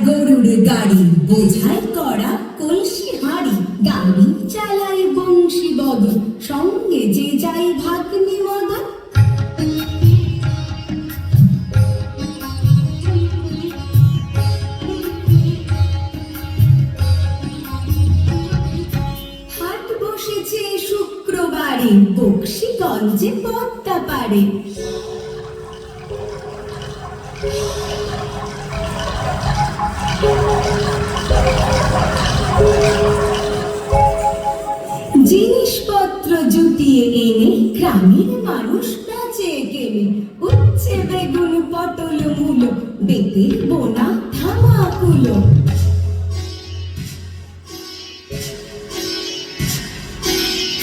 গরুর গাড়ি বোঝাই করা কলসি হাড়ি, গাড়ি চালায় বংশী বদন, সঙ্গে যে যাই ভাগ্নি মদন। হাট বসেছে শুক্রবারে, বক্সিগঞ্জে পদ্মা পারে। জিনিসপত্র জুটিয়ে এনে গ্রামের মানুষ নাচে কেনে, উচ্ছে বেগুন পটল মূলো, বেতের বোনা ধামাকুলো।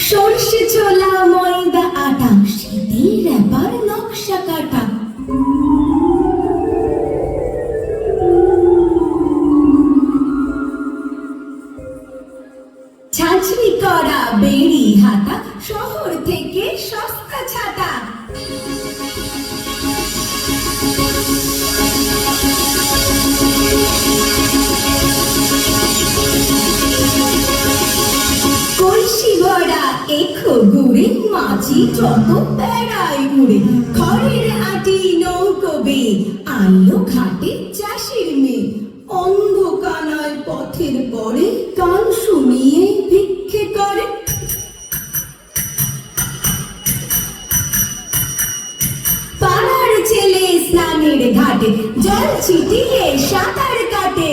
সর্ষে ছোলা ময়দা আটা, শীতের ব্যাপার নকশা কাটা। ছাঁচড়ি করা বেড়ি হাতা, শহর থেকে সস্তা ছাতা। কলসি ভরা এখো গুড়ে, মাছি যত বেড়ায় ঘুরে। খড়ের আটি নৌকো বেয়ে আনলো ঘাটে চাষির মেয়ে, অন্ধকানায় পথের পরে গান শুনিয়ে ভিক্ষে করে। পাড়ার ছেলে স্নানের ঘাটে জল ছিটিয়ে সাঁতার কাটে।